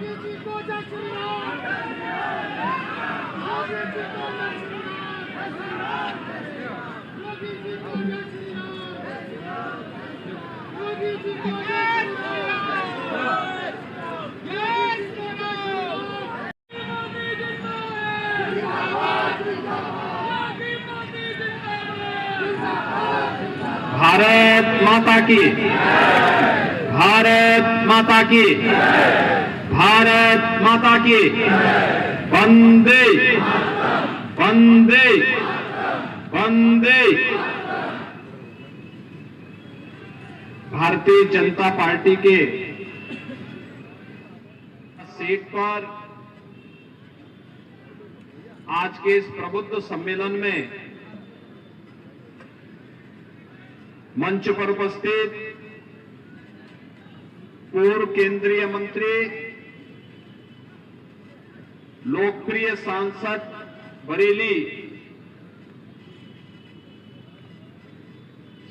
मोदी जी को जय श्री राम। मोदी जी को जय श्री राम। मोदी जी को जय श्री राम। मोदी जी को जय श्री राम। जय श्री राम। मोदी जिंदाबाद। मोदी जिंदाबाद। भारत माता की, भारत माता की, भारत माता की। वंदे वंदे वंदे। भारतीय जनता पार्टी के सीट पर आज के इस प्रबुद्ध सम्मेलन में मंच पर उपस्थित पूर्व केंद्रीय मंत्री, लोकप्रिय सांसद बरेली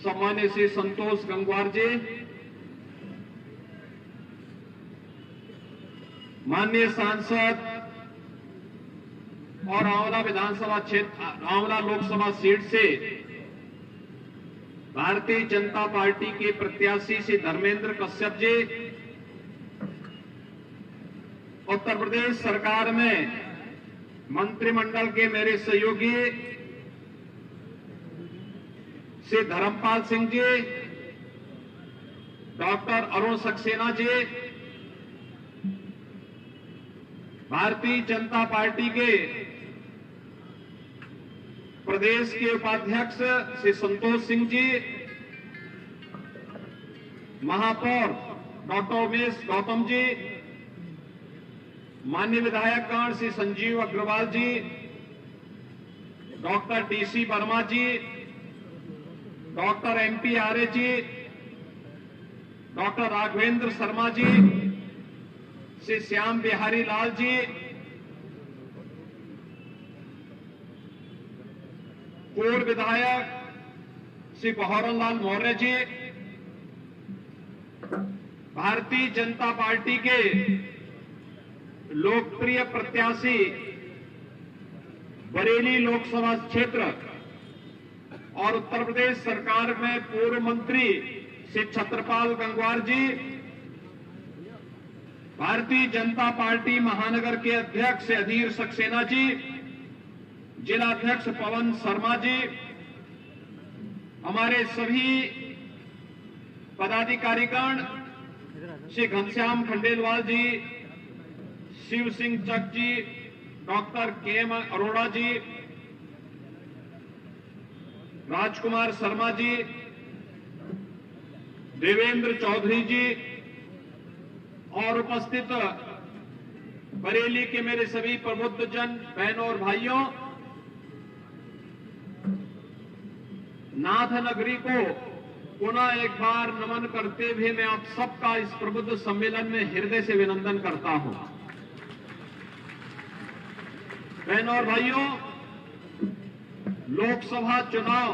सम्मान्य श्री संतोष गंगवार जी, माननीय सांसद और आंवला विधानसभा क्षेत्र, आंवला लोकसभा सीट से भारतीय जनता पार्टी के प्रत्याशी श्री धर्मेंद्र कश्यप जी, उत्तर प्रदेश सरकार में मंत्रिमंडल के मेरे सहयोगी श्री धर्मपाल सिंह जी, डॉक्टर अरुण सक्सेना जी, भारतीय जनता पार्टी के प्रदेश के उपाध्यक्ष श्री संतोष सिंह जी, महापौर डॉक्टर उमेश गौतम जी, माननीय विधायकगण श्री संजीव अग्रवाल जी, डॉक्टर डीसी वर्मा जी, डॉक्टर एमपी आर्य जी, डॉक्टर राघवेंद्र शर्मा जी, श्री श्याम बिहारी लाल जी, पूर्व विधायक श्री बहरन लाल मौर्य जी, भारतीय जनता पार्टी के लोकप्रिय प्रत्याशी बरेली लोकसभा क्षेत्र और उत्तर प्रदेश सरकार में पूर्व मंत्री श्री छत्रपाल गंगवार जी, भारतीय जनता पार्टी महानगर के अध्यक्ष श्री अधीर सक्सेना जी, जिला अध्यक्ष पवन शर्मा जी, हमारे सभी पदाधिकारीगण श्री घनश्याम खंडेलवाल जी, शिव सिंह चक जी, डॉक्टर केएम अरोड़ा जी, राजकुमार शर्मा जी, देवेंद्र चौधरी जी और उपस्थित बरेली के मेरे सभी प्रबुद्ध जन, बहनों और भाइयों, नाथ नगरी को पुनः एक बार नमन करते हुए मैं आप सबका इस प्रबुद्ध सम्मेलन में हृदय से अभिनंदन करता हूं। बहनों और भाइयों, लोकसभा चुनाव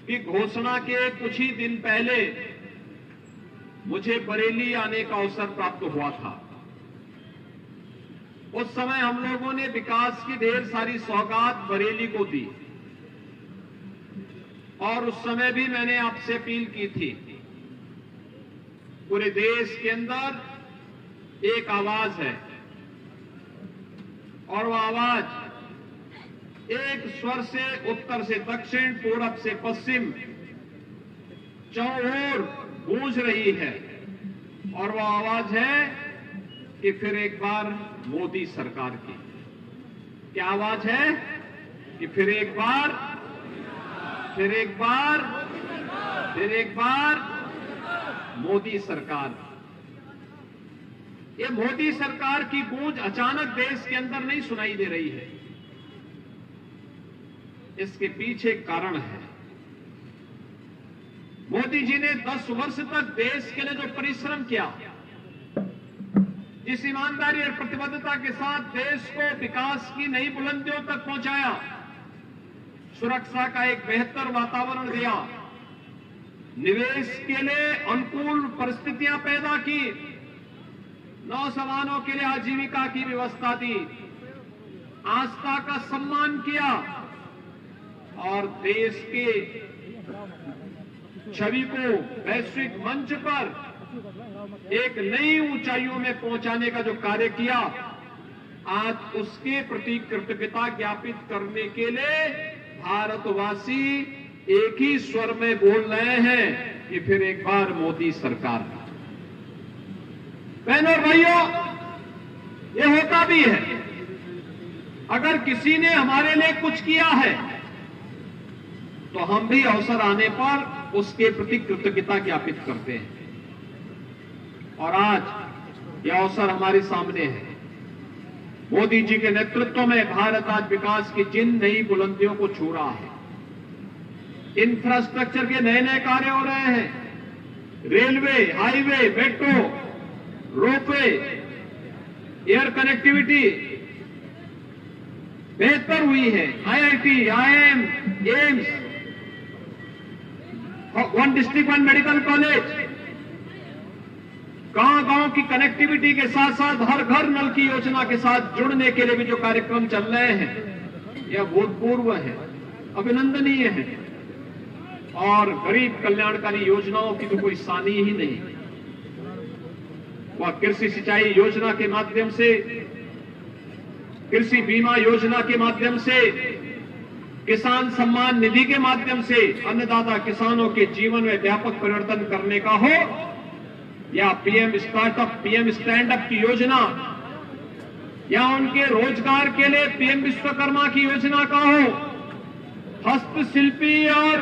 की घोषणा के कुछ ही दिन पहले मुझे बरेली आने का अवसर प्राप्त हुआ था। उस समय हम लोगों ने विकास की ढेर सारी सौगात बरेली को दी और उस समय भी मैंने आपसे अपील की थी, पूरे देश के अंदर एक आवाज है और वह आवाज एक स्वर से उत्तर से दक्षिण, पूरब से पश्चिम चौओर गूंज रही है और वह आवाज है कि फिर एक बार मोदी सरकार की। क्या आवाज है? कि फिर एक बार, फिर एक बार, फिर एक बार मोदी सरकार। ये मोदी सरकार की गूंज अचानक देश के अंदर नहीं सुनाई दे रही है, इसके पीछे कारण है। मोदी जी ने 10 वर्ष तक देश के लिए जो परिश्रम किया, जिस ईमानदारी और प्रतिबद्धता के साथ देश को विकास की नई बुलंदियों तक पहुंचाया, सुरक्षा का एक बेहतर वातावरण दिया, निवेश के लिए अनुकूल परिस्थितियां पैदा की, नौजवानों के लिए आजीविका की व्यवस्था दी, आस्था का सम्मान किया और देश के छवि को वैश्विक मंच पर एक नई ऊंचाइयों में पहुंचाने का जो कार्य किया, आज उसके प्रति कृतज्ञता ज्ञापित करने के लिए भारतवासी एक ही स्वर में बोल रहे हैं कि फिर एक बार मोदी सरकार। बहनों और भाइयों, ये होता भी है, अगर किसी ने हमारे लिए कुछ किया है तो हम भी अवसर आने पर उसके प्रति कृतज्ञता ज्ञापित करते हैं। और आज यह अवसर हमारे सामने है। मोदी जी के नेतृत्व में भारत आज विकास की जिन नई बुलंदियों को छू रहा है। इंफ्रास्ट्रक्चर के नए नए कार्य हो रहे हैं। Railway, highway, metro, ropeway, air connectivity बेहतर हुई है। IIT, IIM, AIIMS, one district one medical college, गांव-गांव की कनेक्टिविटी के साथ साथ हर घर नल की योजना के साथ जुड़ने के लिए भी जो कार्यक्रम चल रहे हैं, यह भूतपूर्व है, अभिनंदनीय है। और गरीब कल्याणकारी योजनाओं की तो कोई सानी ही नहीं। वह कृषि सिंचाई योजना के माध्यम से, कृषि बीमा योजना के माध्यम से, किसान सम्मान निधि के माध्यम से अन्नदाता किसानों के जीवन में व्यापक परिवर्तन करने का हो, या PM startup, PM stand up की योजना, या उनके रोजगार के लिए पीएम विश्वकर्मा की योजना का हो, हस्तशिल्पी और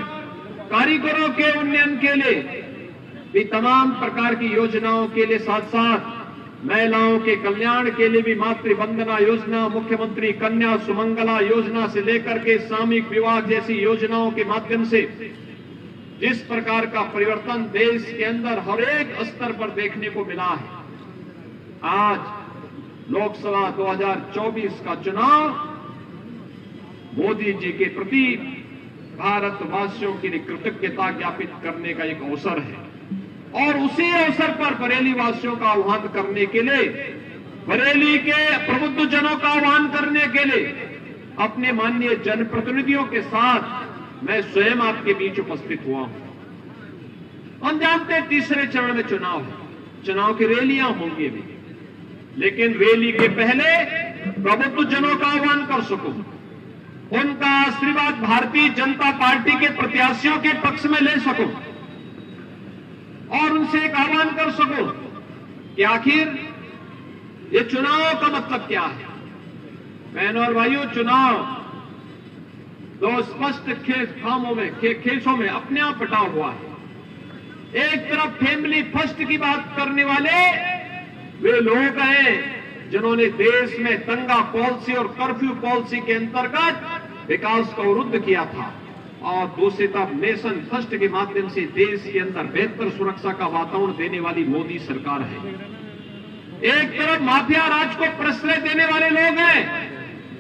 कारीगरों के उन्नयन के लिए भी तमाम प्रकार की योजनाओं के लिए, साथ साथ महिलाओं के कल्याण के लिए भी मातृ वंदना योजना, मुख्यमंत्री कन्या सुमंगला योजना से लेकर के सामूहिक विवाह जैसी योजनाओं के माध्यम से जिस प्रकार का परिवर्तन देश के अंदर हर एक स्तर पर देखने को मिला है। आज लोकसभा 2024 का चुनाव मोदी जी के प्रति भारतवासियों के लिए कृतज्ञता ज्ञापित करने का एक अवसर है। और उसी अवसर पर बरेली वासियों का आह्वान करने के लिए, बरेली के प्रबुद्ध जनों का आह्वान करने के लिए अपने माननीय जनप्रतिनिधियों के साथ मैं स्वयं आपके बीच उपस्थित हुआ हूं। हम जानते हैं तीसरे चरण में चुनाव है, चुनाव की रैलियां होंगी भी, लेकिन रैली के पहले प्रबुद्ध जनों का आह्वान कर सकूं, उनका आशीर्वाद भारतीय जनता पार्टी के प्रत्याशियों के पक्ष में ले सकूं और उनसे एक आह्वान कर सकूं कि आखिर ये चुनाव का मतलब क्या है। बहनों और भाइयों, चुनाव दो स्पष्ट खेसों में अपने आप बटा हुआ है। एक तरफ फैमिली फर्स्ट की बात करने वाले वे लोग हैं जिन्होंने देश में दंगा पॉलिसी और कर्फ्यू पॉलिसी के अंतर्गत विकास को अवरुद्ध किया था, और दूसरी तरफ नेशन फर्स्ट के माध्यम से देश के अंदर बेहतर सुरक्षा का वातावरण देने वाली मोदी सरकार है। एक तरफ माफिया राज को प्रश्रय देने वाले लोग हैं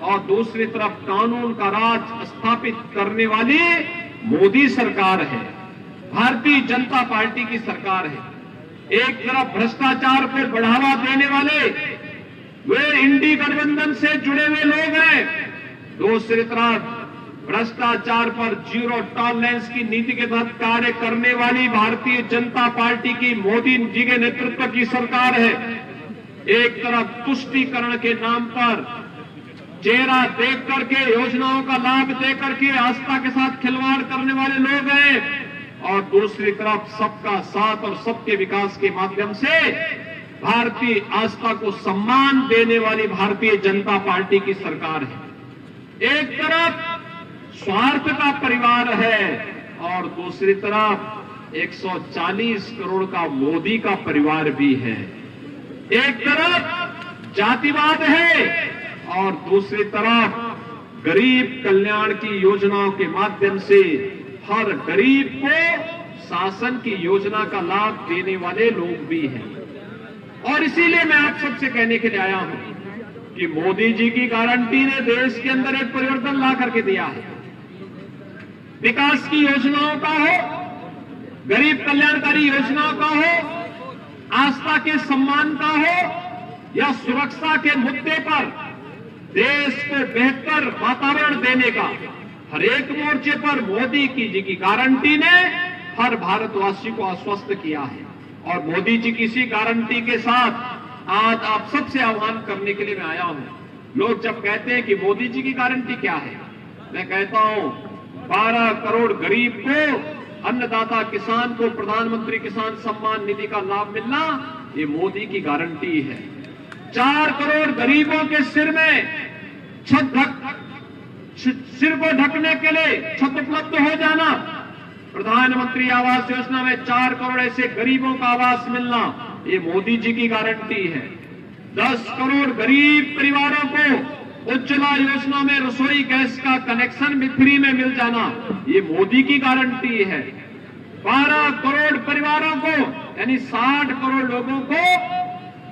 और दूसरी तरफ कानून का राज स्थापित करने वाली मोदी सरकार है, भारतीय जनता पार्टी की सरकार है। एक तरफ भ्रष्टाचार को बढ़ावा देने वाले वे इंडी गठबंधन से जुड़े हुए लोग हैं, दूसरी तरफ भ्रष्टाचार पर जीरो टॉलरेंस की नीति के तहत कार्य करने वाली भारतीय जनता पार्टी की मोदी जी के नेतृत्व की सरकार है। एक तरफ तुष्टीकरण के नाम पर चेहरा देख करके, योजनाओं का लाभ दे करके आस्था के साथ खिलवाड़ करने वाले लोग हैं, और दूसरी तरफ सबका साथ और सबके विकास के माध्यम से भारतीय आस्था को सम्मान देने वाली भारतीय जनता पार्टी की सरकार है। एक तरफ स्वार्थ का परिवार है और दूसरी तरफ 140 करोड़ का मोदी का परिवार भी है। एक तरफ जातिवाद है और दूसरी तरफ गरीब कल्याण की योजनाओं के माध्यम से हर गरीब को शासन की योजना का लाभ देने वाले लोग भी हैं। और इसीलिए मैं आप सबसे कहने के लिए आया हूं कि मोदी जी की गारंटी ने देश के अंदर एक परिवर्तन ला करके दिया है। विकास की योजनाओं का हो, गरीब कल्याणकारी योजनाओं का हो, आस्था के सम्मान का हो, या सुरक्षा के मुद्दे पर देश को बेहतर वातावरण देने का हर एक मोर्चे पर मोदी जी की गारंटी ने हर भारतवासी को आश्वस्त किया है। और मोदी जी की इसी गारंटी के साथ आज आप सबसे आह्वान करने के लिए मैं आया हूं। लोग जब कहते हैं कि मोदी जी की गारंटी क्या है, मैं कहता हूं 12 करोड़ गरीब को, अन्नदाता किसान को प्रधानमंत्री किसान सम्मान निधि का लाभ मिलना, ये मोदी की गारंटी है। 4 करोड़ गरीबों के सिर को ढकने के लिए छत उपलब्ध हो जाना, प्रधानमंत्री आवास योजना में 4 करोड़ ऐसे गरीबों का आवास मिलना, ये मोदी जी की गारंटी है। 10 करोड़ गरीब परिवारों को उज्ज्वला योजना में रसोई गैस का कनेक्शन भी फ्री में मिल जाना, ये मोदी की गारंटी है। 12 करोड़ परिवारों को यानी 60 करोड़ लोगों को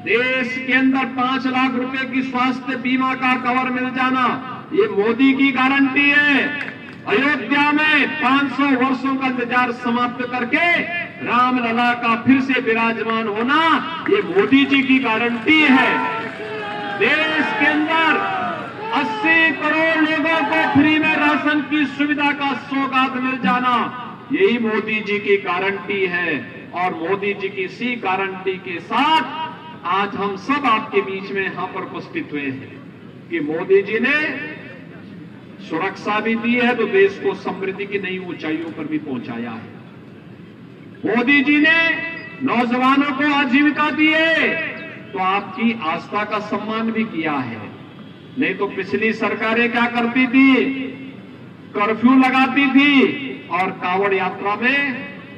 देश के अंदर 5 लाख रुपए की स्वास्थ्य बीमा का कवर मिल जाना, ये मोदी की गारंटी है। अयोध्या में 500 वर्षों का इंतजार समाप्त करके रामलला का फिर से विराजमान होना, ये मोदी जी की गारंटी है। देश के अंदर 80 करोड़ लोगों को फ्री में राशन की सुविधा का सौगात मिल जाना, यही मोदी जी की गारंटी है। और मोदी जी की इसी गारंटी के साथ आज हम सब आपके बीच में यहां पर उपस्थित हुए हैं कि मोदी जी ने सुरक्षा भी दी है तो देश को समृद्धि की नई ऊंचाइयों पर भी पहुंचाया है। मोदी जी ने नौजवानों को आजीविका दी है तो आपकी आस्था का सम्मान भी किया है। नहीं तो पिछली सरकारें क्या करती थी, कर्फ्यू लगाती थी और कांवड़ यात्रा में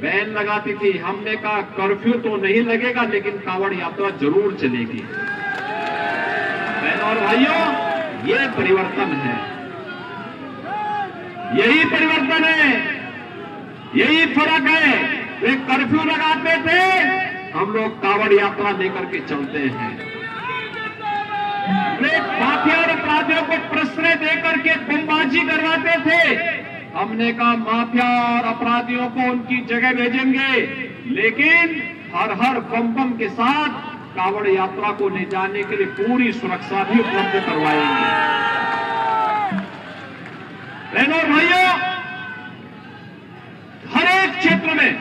बैन लगाती थी। हमने कहा कर्फ्यू तो नहीं लगेगा लेकिन कांवड़ यात्रा जरूर चलेगी। बहनों और भाइयों, ये परिवर्तन है, यही परिवर्तन है, यही फर्क है। वे कर्फ्यू लगाते थे, हम लोग कांवड़ यात्रा लेकर के चलते हैं। वे माफिया और अपराधियों को प्रश्रय देकर के बमबाजी करवाते थे, हमने कहा माफिया और अपराधियों को उनकी जगह भेजेंगे लेकिन हर बम के साथ कांवड़ यात्रा को ले जाने के लिए पूरी सुरक्षा भी उपलब्ध करवाएंगे। बहनों और भाइयों, हर एक क्षेत्र में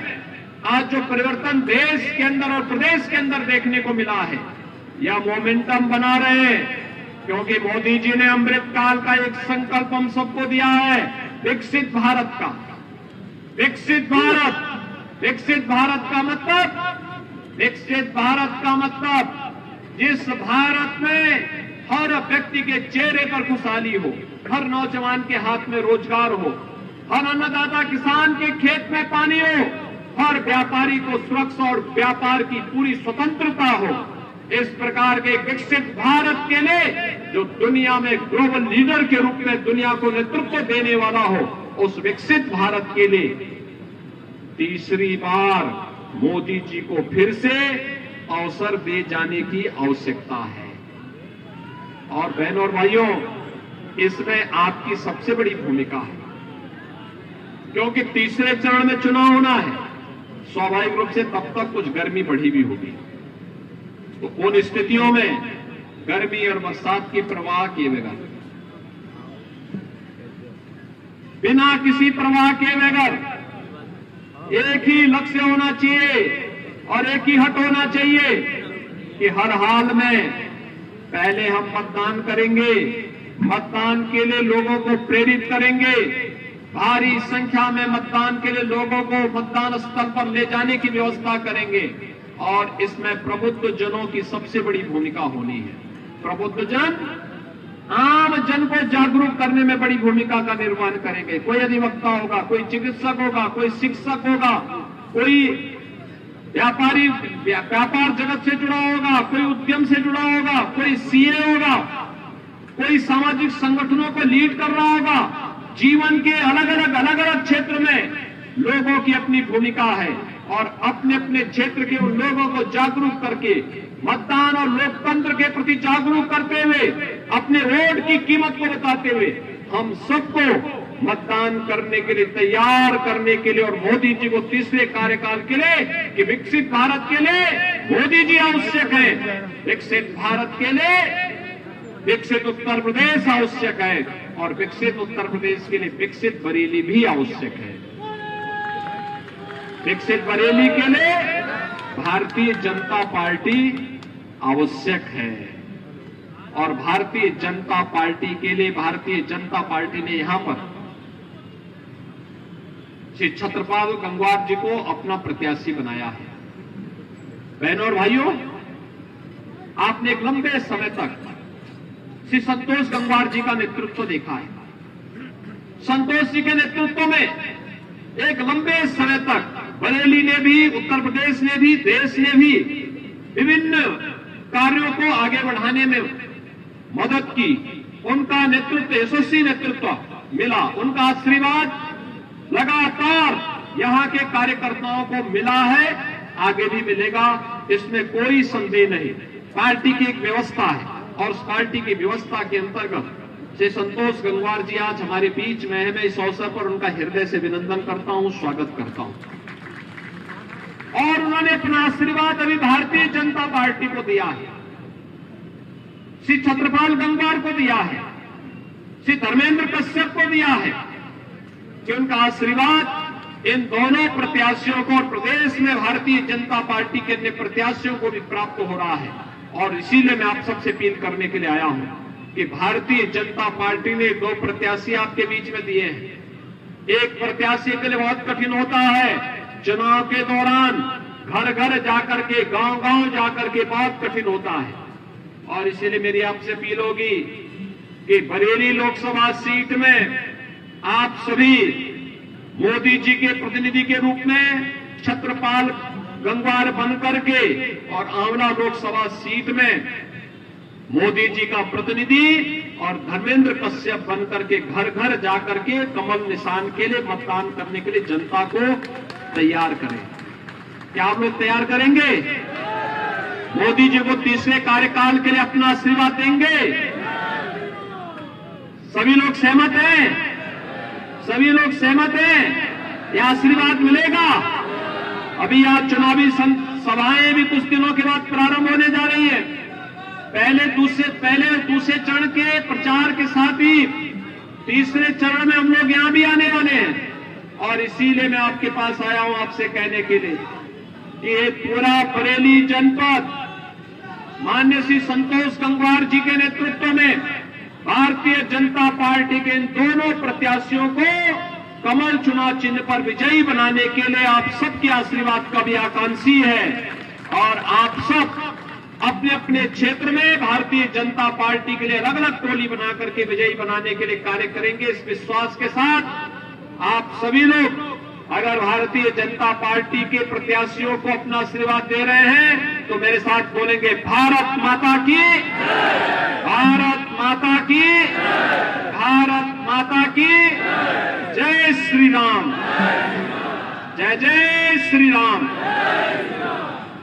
आज जो परिवर्तन देश के अंदर और प्रदेश के अंदर देखने को मिला है, यह मोमेंटम बना रहे, क्योंकि मोदी जी ने अमृत काल का एक संकल्प हम सबको दिया है, विकसित भारत का। विकसित भारत का मतलब जिस भारत में हर व्यक्ति के चेहरे पर खुशहाली हो, हर नौजवान के हाथ में रोजगार हो, हर अन्नदाता किसान के खेत में पानी हो, हर व्यापारी को सुरक्षा और व्यापार की पूरी स्वतंत्रता हो। इस प्रकार के विकसित भारत के लिए जो दुनिया में ग्लोबल लीडर के रूप में दुनिया को नेतृत्व देने वाला हो, उस विकसित भारत के लिए तीसरी बार मोदी जी को फिर से अवसर दे जाने की आवश्यकता है। और बहनों और भाइयों, इसमें आपकी सबसे बड़ी भूमिका है, क्योंकि तीसरे चरण में चुनाव होना है। स्वाभाविक रूप से तब तक कुछ गर्मी बढ़ी भी होगी, तो उन स्थितियों में गर्मी और बरसात की परवाह किए बगैर, बिना किसी परवाह किए बगैर एक ही लक्ष्य होना चाहिए और एक ही हट होना चाहिए कि हर हाल में पहले हम मतदान करेंगे, मतदान के लिए लोगों को प्रेरित करेंगे, भारी संख्या में मतदान के लिए लोगों को मतदान स्थल पर ले जाने की व्यवस्था करेंगे। और इसमें प्रबुद्ध जनों की सबसे बड़ी भूमिका होनी है। प्रबुद्ध जन आम जन को जागरूक करने में बड़ी भूमिका का निर्वहन करेंगे। कोई अधिवक्ता होगा, कोई चिकित्सक होगा, कोई शिक्षक होगा, कोई व्यापारी व्यापार जगत से जुड़ा होगा, कोई उद्यम से जुड़ा होगा, कोई सीए होगा, कोई सामाजिक संगठनों को लीड कर रहा होगा। जीवन के अलग अलग क्षेत्र में लोगों की अपनी भूमिका है और अपने अपने क्षेत्र के उन लोगों को जागरूक करके, मतदान और लोकतंत्र के प्रति जागरूक करते हुए, अपने वोट की कीमत को बताते हुए हम सबको मतदान करने के लिए तैयार करने के लिए और मोदी जी को तीसरे कार्यकाल के लिए कि विकसित भारत के लिए मोदी जी आवश्यक है, विकसित भारत के लिए विकसित उत्तर प्रदेश आवश्यक है और विकसित उत्तर प्रदेश के लिए विकसित बरेली भी आवश्यक है। विकसित बरेली के लिए भारतीय जनता पार्टी आवश्यक है और भारतीय जनता पार्टी के लिए भारतीय जनता पार्टी ने यहां पर श्री छत्रपाल गंगवार जी को अपना प्रत्याशी बनाया है। बहनों और भाइयों, आपने एक लंबे समय तक श्री संतोष गंगवार जी का नेतृत्व देखा है। संतोष जी के नेतृत्व में एक लंबे समय तक बरेली ने भी, उत्तर प्रदेश ने भी, देश ने भी विभिन्न कार्यों को आगे बढ़ाने में मदद की। उनका नेतृत्व, यशस्वी नेतृत्व मिला, उनका आशीर्वाद लगातार यहां के कार्यकर्ताओं को मिला है, आगे भी मिलेगा, इसमें कोई संदेह नहीं। पार्टी की एक व्यवस्था है और उस पार्टी की व्यवस्था के अंतर्गत श्री संतोष गंगवार जी आज हमारे बीच में है। मैं इस अवसर पर उनका हृदय से अभिनंदन करता हूं, स्वागत करता हूं। और उन्होंने अपना आशीर्वाद अभी भारतीय जनता पार्टी को दिया है, श्री छत्रपाल गंगवार को दिया है, श्री धर्मेंद्र कश्यप को दिया है कि उनका आशीर्वाद इन दोनों प्रत्याशियों को और प्रदेश में भारतीय जनता पार्टी के अन्य प्रत्याशियों को भी प्राप्त हो रहा है। और इसीलिए मैं आप सबसे अपील करने के लिए आया हूं कि भारतीय जनता पार्टी ने 2 प्रत्याशी आपके बीच में दिए हैं। एक प्रत्याशी के लिए बहुत कठिन होता है, चुनाव के दौरान घर घर जाकर के, गांव गांव जाकर के बहुत कठिन होता है। और इसीलिए मेरी आपसे अपील होगी कि बरेली लोकसभा सीट में आप सभी मोदी जी के प्रतिनिधि के रूप में छत्रपाल गंगवार बनकर के और आंवला लोकसभा सीट में मोदी जी का प्रतिनिधि और धर्मेंद्र कश्यप बनकर के घर घर जाकर के कमल निशान के लिए मतदान करने के लिए जनता को तैयार करें। क्या आप लोग तैयार करेंगे? मोदी जी को तीसरे कार्यकाल के लिए अपना आशीर्वाद देंगे? सभी लोग सहमत हैं? सभी लोग सहमत हैं? यह आशीर्वाद मिलेगा। अभी आज चुनावी सभाएं भी कुछ दिनों के बाद प्रारंभ होने जा रही है। पहले दूसरे चरण के प्रचार के साथ ही तीसरे चरण में हम लोग यहां भी आने वाले हैं। और इसीलिए मैं आपके पास आया हूं आपसे कहने के लिए कि ये पूरा बरेली जनपद माननीय श्री संतोष गंगवार जी के नेतृत्व में भारतीय जनता पार्टी के इन दोनों प्रत्याशियों को कमल चुनाव चिन्ह पर विजयी बनाने के लिए आप सबके आशीर्वाद का भी आकांक्षी है। और आप सब अपने अपने क्षेत्र में भारतीय जनता पार्टी के लिए अलग अलग टोली बना करके विजयी बनाने के लिए कार्य करेंगे। इस विश्वास के साथ आप सभी लोग अगर भारतीय जनता पार्टी के प्रत्याशियों को अपना आशीर्वाद दे रहे हैं तो मेरे साथ बोलेंगे, भारत माता की, भारत माता की, भारत माता की जय श्री राम, जय जय श्री राम।